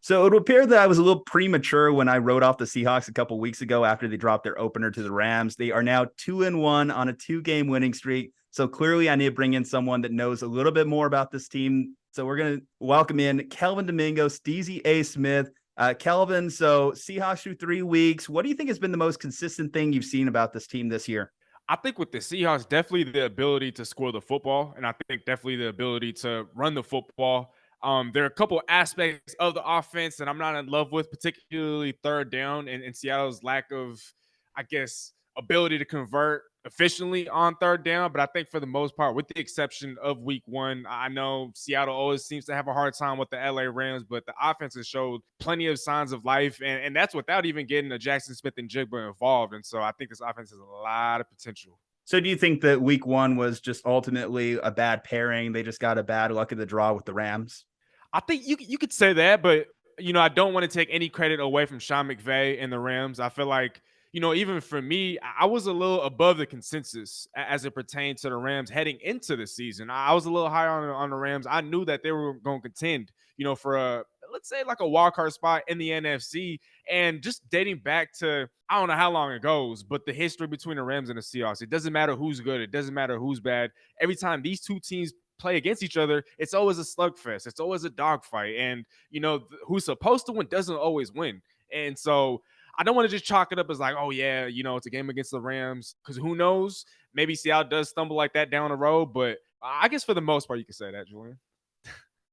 So it would appear that I was a little premature when I wrote off the Seahawks a couple weeks ago after they dropped their opener to the Rams. They are now 2-1 on a 2-game winning streak. So clearly, I need to bring in someone that knows a little bit more about this team. So we're going to welcome in Kelvin Domingo, Steezy A. Smith. Kelvin, so Seahawks through 3 weeks. What do you think has been the most consistent thing you've seen about this team this year? I think with the Seahawks, definitely the ability to score the football, and I think definitely the ability to run the football. There are a couple aspects of the offense that I'm not in love with, particularly third down and Seattle's lack of, I guess, ability to convert efficiently on third down. But I think for the most part, with the exception of week one, I know Seattle always seems to have a hard time with the LA Rams, but the offense has showed plenty of signs of life. And that's without even getting a Jackson Smith and Jigba involved. And so I think this offense has a lot of potential. So do you think that week one was just ultimately a bad pairing? They just got a bad luck of the draw with the Rams? I think you could say that, but I don't want to take any credit away from Sean McVay and the Rams. I feel like even for me, I was a little above the consensus as it pertained to the Rams heading into the season. I was a little higher on the Rams. I knew that they were going to contend, for a, let's say, like a wild card spot in the NFC. And just dating back to, I don't know how long it goes, but the history between the Rams and the Seahawks, it doesn't matter who's good, it doesn't matter who's bad. Every time these two teams play against each other, it's always a slugfest. It's always a dogfight. And, who's supposed to win doesn't always win. And so I don't want to just chalk it up as like, oh, yeah, it's a game against the Rams. Because who knows? Maybe Seattle does stumble like that down the road. But I guess for the most part, you can say that, Julian.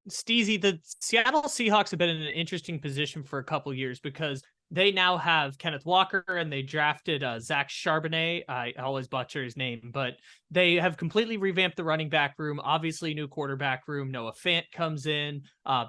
Steezy, the Seattle Seahawks have been in an interesting position for a couple years because they now have Kenneth Walker and they drafted Zach Charbonnet. I always butcher his name, but they have completely revamped the running back room. Obviously, new quarterback room. Noah Fant comes in.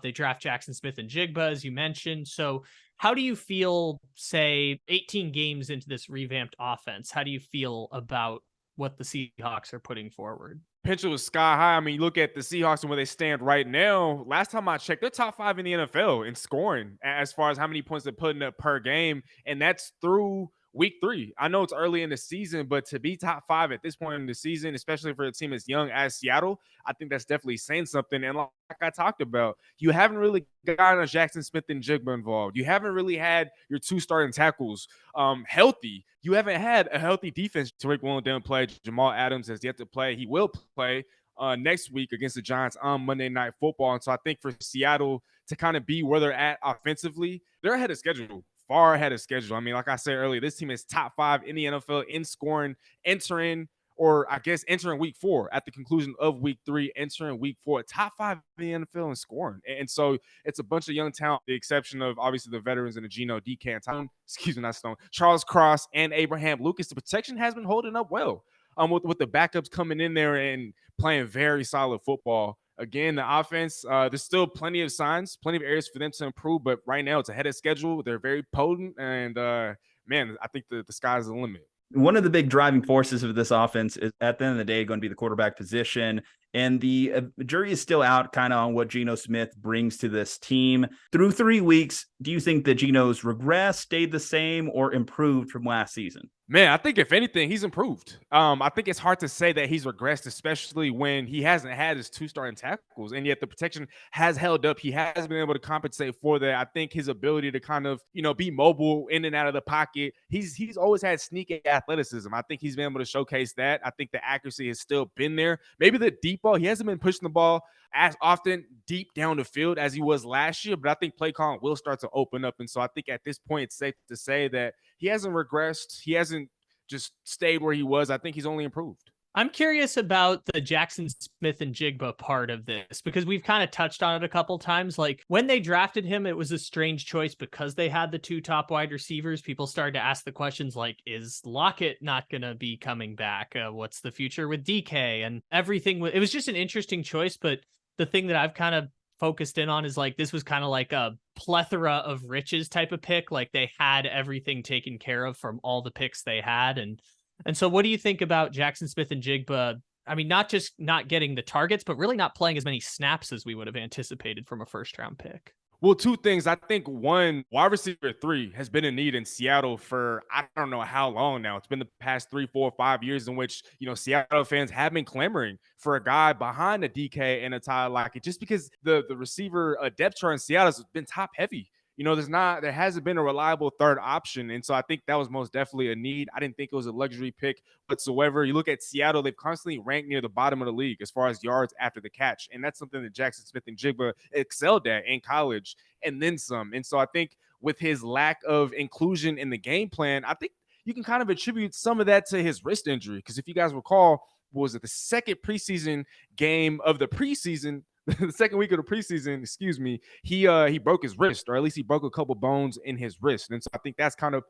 They draft Jackson Smith and Jigba, as you mentioned. So how do you feel, say, 18 games into this revamped offense? How do you feel about what the Seahawks are putting forward? Potential was sky high. I mean, you look at the Seahawks and where they stand right now. Last time I checked, they're top 5 in the NFL in scoring as far as how many points they're putting up per game. And that's through week 3. I know it's early in the season, but to be top 5 at this point in the season, especially for a team as young as Seattle, I think that's definitely saying something. And like I talked about, you haven't really gotten a Jackson Smith and Jigba involved. You haven't really had your 2 starting tackles healthy. You haven't had a healthy defense. Tariq Woolen didn't play. Jamal Adams has yet to play. He will play next week against the Giants on Monday Night Football. And so I think for Seattle to kind of be where they're at offensively, they're ahead of schedule, far ahead of schedule. I mean, like I said earlier, this team is top 5 in the NFL in scoring, entering week 4 at the conclusion of week 3, entering week 4, top 5 in the NFL in scoring. And so it's a bunch of young talent, the exception of obviously the veterans and the Geno, DK, and Tom, not Stone, Charles Cross and Abraham Lucas. The protection has been holding up well with the backups coming in there and playing very solid football. Again, the offense, there's still plenty of signs, plenty of areas for them to improve, but right now it's ahead of schedule. They're very potent, and man, I think the sky's the limit. One of the big driving forces of this offense is at the end of the day going to be the quarterback position. And the jury is still out kind of on what Geno Smith brings to this team. Through 3 weeks, do you think that Geno's regressed, stayed the same, or improved from last season? Man, I think if anything, he's improved. I think it's hard to say that he's regressed, especially when he hasn't had his 2 starting tackles, and yet the protection has held up. He has been able to compensate for that. I think his ability to kind of, be mobile in and out of the pocket. He's always had sneaky athleticism. I think he's been able to showcase that. I think the accuracy has still been there. Maybe the deep ball, he hasn't been pushing the ball as often deep down the field as he was last year, but I think play calling will start to open up. And so I think at this point, it's safe to say that he hasn't regressed. He hasn't just stayed where he was. I think he's only improved. I'm curious about the Jackson Smith and Jigba part of this because we've kind of touched on it a couple times. Like when they drafted him, it was a strange choice because they had the 2 top wide receivers. People started to ask the questions like, is Lockett not going to be coming back? What's the future with DK and everything? It was just an interesting choice. But the thing that I've kind of focused in on is like, this was kind of like a plethora of riches type of pick. Like they had everything taken care of from all the picks they had. And so what do you think about Jackson Smith and Jigba? I mean, not just not getting the targets, but really not playing as many snaps as we would have anticipated from a first round pick. Well, 2 things. I think one, wide receiver 3 has been in need in Seattle for I don't know how long now. It's been the past 3, 4, 5 years in which, Seattle fans have been clamoring for a guy behind a DK and a Tyler Lockett just because the receiver depth chart in Seattle has been top heavy. there hasn't been a reliable third option. And so I think that was most definitely a need. I didn't think it was a luxury pick whatsoever. You look at Seattle, they've constantly ranked near the bottom of the league as far as yards after the catch. And that's something that Jackson Smith and Jigba excelled at in college and then some. And so I think with his lack of inclusion in the game plan, I think you can kind of attribute some of that to his wrist injury. Because if you guys recall, was it the second preseason game of the preseason? The second week of the preseason, excuse me, he broke his wrist, or at least he broke a couple bones in his wrist. And so I think that's kind of,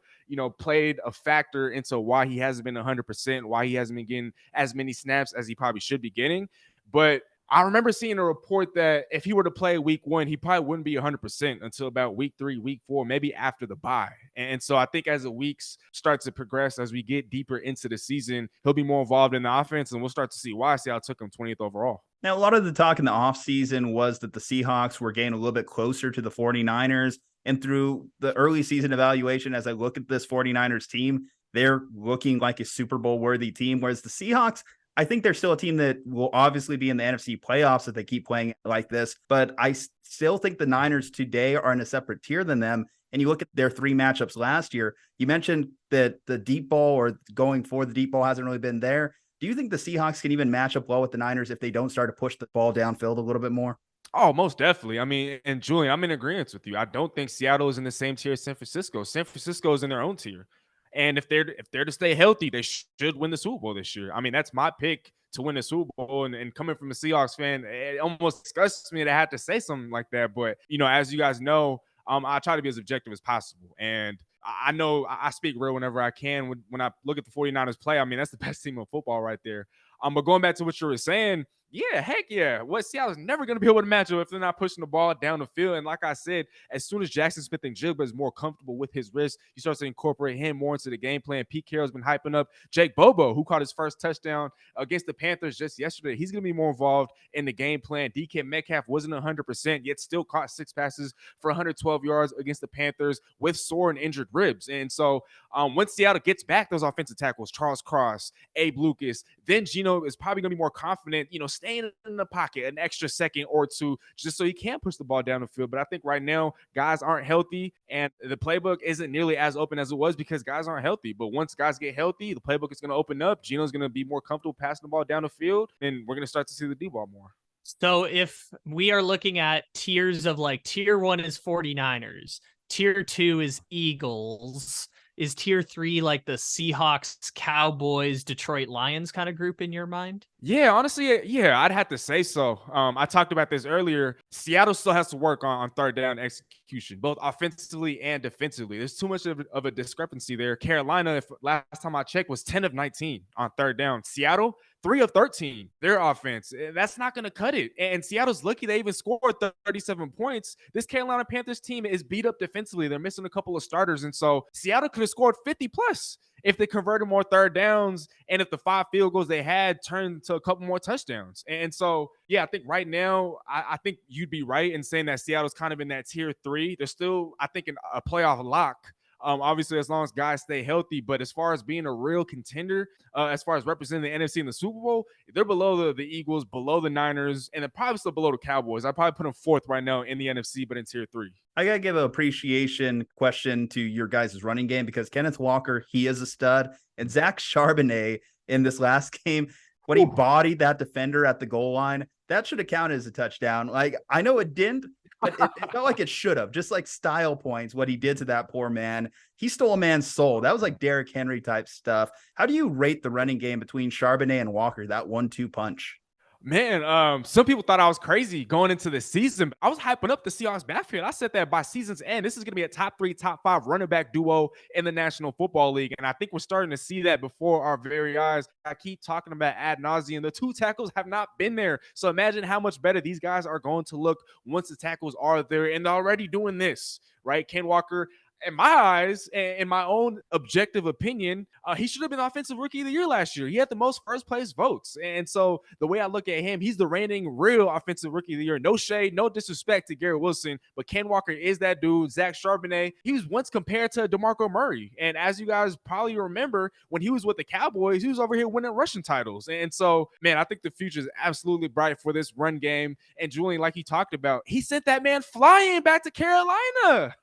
played a factor into why he hasn't been 100%, why he hasn't been getting as many snaps as he probably should be getting. But I remember seeing a report that if he were to play week 1, he probably wouldn't be 100% until about week 3, week 4, maybe after the bye. And so I think as the weeks start to progress, as we get deeper into the season, he'll be more involved in the offense, and we'll start to see why Seattle took him 20th overall. Now, a lot of the talk in the offseason was that the Seahawks were getting a little bit closer to the 49ers. And through the early season evaluation, as I look at this 49ers team, they're looking like a Super Bowl worthy team. Whereas the Seahawks, I think they're still a team that will obviously be in the NFC playoffs if they keep playing like this. But I still think the Niners today are in a separate tier than them. And you look at their 3 matchups last year, you mentioned that the deep ball or going for the deep ball hasn't really been there. Do you think the Seahawks can even match up well with the Niners if they don't start to push the ball downfield a little bit more? Oh, most definitely. I mean, and Julian, I'm in agreement with you. I don't think Seattle is in the same tier as San Francisco. San Francisco is in their own tier. And if they're to stay healthy, they should win the Super Bowl this year. I mean, that's my pick to win the Super Bowl. And coming from a Seahawks fan, it almost disgusts me to have to say something like that. But, as you guys know, I try to be as objective as possible. And I know I speak real whenever I can. When I look at the 49ers play, I mean, that's the best team in football right there. But going back to what you were saying, yeah, heck yeah. What Seattle's never going to be able to match up if they're not pushing the ball down the field. And like I said, as soon as Jackson Smith and Jigba is more comfortable with his wrist, he starts to incorporate him more into the game plan. Pete Carroll's been hyping up Jake Bobo, who caught his first touchdown against the Panthers just yesterday. He's going to be more involved in the game plan. DK Metcalf wasn't 100%, yet still caught 6 passes for 112 yards against the Panthers with sore and injured ribs. And so once Seattle gets back those offensive tackles, Charles Cross, Abe Lucas, then Geno is probably going to be more confident, staying in the pocket an extra second or two just so he can push the ball down the field. But I think right now guys aren't healthy and the playbook isn't nearly as open as it was because guys aren't healthy. But once guys get healthy, the playbook is going to open up. Geno's going to be more comfortable passing the ball down the field, and we're going to start to see the D-ball more. So if we are looking at tiers of like tier 1 is 49ers, tier 2 is Eagles, is tier 3 like the Seahawks, Cowboys, Detroit Lions kind of group in your mind? Yeah, honestly, yeah, I'd have to say so. I talked about this earlier. Seattle still has to work on third down execution, both offensively and defensively. There's too much of a discrepancy there. Carolina, if last time I checked, was 10 of 19 on third down. Seattle, 3 of 13, their offense. That's not going to cut it. And Seattle's lucky they even scored 37 points. This Carolina Panthers team is beat up defensively. They're missing a couple of starters. And so Seattle could have scored 50 plus if they converted more third downs and if the 5 field goals they had turned to a couple more touchdowns. And so, yeah, I think right now, I think you'd be right in saying that Seattle's kind of in that tier 3. They're still, I think, in a playoff lock. Obviously, as long as guys stay healthy. But as far as being a real contender, as far as representing the NFC in the Super Bowl, they're below the Eagles, below the Niners, and they're probably still below the Cowboys. I'd probably put them 4th right now in the NFC, but in tier 3. I got to give an appreciation question to your guys' running game because Kenneth Walker, he is a stud. And Zach Charbonnet in this last game, when he bodied that defender at the goal line, that should have counted as a touchdown. Like, I know it didn't, but it felt like it should have. Just like style points, what he did to that poor man. He stole a man's soul. That was like Derrick Henry type stuff. How do you rate the running game between Charbonnet and Walker, that 1-2 punch? Man, some people thought I was crazy going into the season. I was hyping up the Seahawks backfield. I said that by season's end, this is going to be a top 3, top 5 running back duo in the National Football League. And I think we're starting to see that before our very eyes. I keep talking about ad nauseum. The 2 tackles have not been there. So imagine how much better these guys are going to look once the tackles are there. And they're already doing this, right? Ken Walker, in my eyes, and in my own objective opinion, he should have been Offensive Rookie of the Year last year. He had the most first-place votes. And so the way I look at him, he's the reigning real Offensive Rookie of the Year. No shade, no disrespect to Garrett Wilson, but Ken Walker is that dude. Zach Charbonnet, he was once compared to DeMarco Murray. And as you guys probably remember, when he was with the Cowboys, he was over here winning rushing titles. And so, man, I think the future is absolutely bright for this run game. And Julian, like he talked about, he sent that man flying back to Carolina.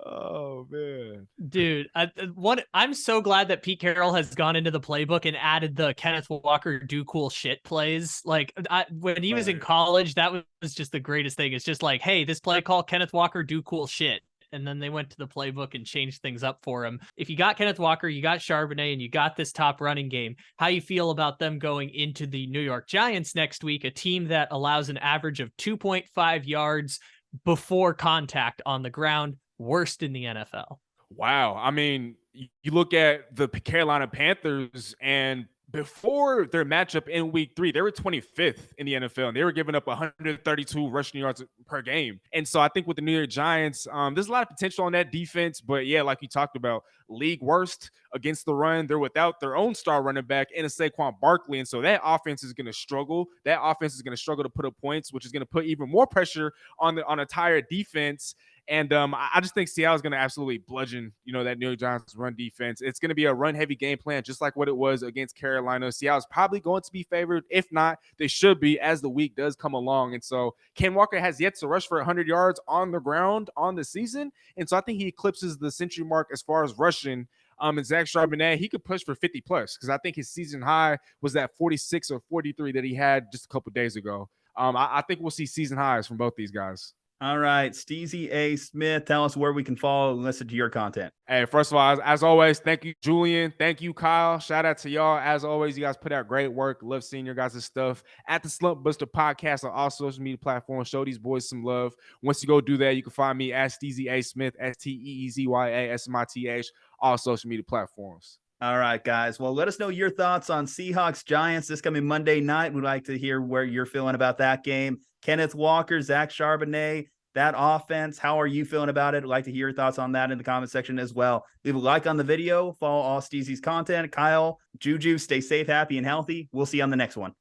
Oh man. Dude, I'm so glad that Pete Carroll has gone into the playbook and added the Kenneth Walker do cool shit plays. Like when he was in college, that was just the greatest thing. It's just like, hey, this play call, Kenneth Walker do cool shit. And then they went to the playbook and changed things up for him. If you got Kenneth Walker, you got Charbonnet, and you got this top running game, how you feel about them going into the New York Giants next week, a team that allows an average of 2.5 yards before contact on the ground, worst in the NFL? Wow. I mean, you look at the Carolina Panthers, and before their matchup in week 3, they were 25th in the NFL, and they were giving up 132 rushing yards per game. And so I think with the New York Giants, there's a lot of potential on that defense. But yeah, like you talked about, league worst against the run. They're without their own star running back in a Saquon Barkley. And so that offense is going to struggle. That offense is going to struggle to put up points, which is going to put even more pressure on the entire defense. And I just think Seattle is going to absolutely bludgeon, that New York Giants run defense. It's going to be a run-heavy game plan, just like what it was against Carolina. Seattle is probably going to be favored. If not, they should be as the week does come along. And so Ken Walker has yet to rush for 100 yards on the ground on the season. And so I think he eclipses the century mark as far as rushing. And Zach Charbonnet, he could push for 50 plus because I think his season high was that 46 or 43 that he had just a couple days ago. I think we'll see season highs from both these guys. All right, Steezy A. Smith, tell us where we can follow and listen to your content. Hey, first of all, as always, thank you, Julian. Thank you, Kyle. Shout out to y'all. As always, you guys put out great work. Love seeing your guys' stuff at the Slump Buster podcast on all social media platforms. Show these boys some love. Once you go do that, you can find me at Steezy A. Smith, SteezyASmith, all social media platforms. All right, guys. Well, let us know your thoughts on Seahawks Giants this coming Monday night. We'd like to hear where you're feeling about that game. Kenneth Walker, Zach Charbonnet, that offense, how are you feeling about it? I'd like to hear your thoughts on that in the comment section as well. Leave a like on the video. Follow all Steezy's content. Kyle, Juju, stay safe, happy, and healthy. We'll see you on the next one.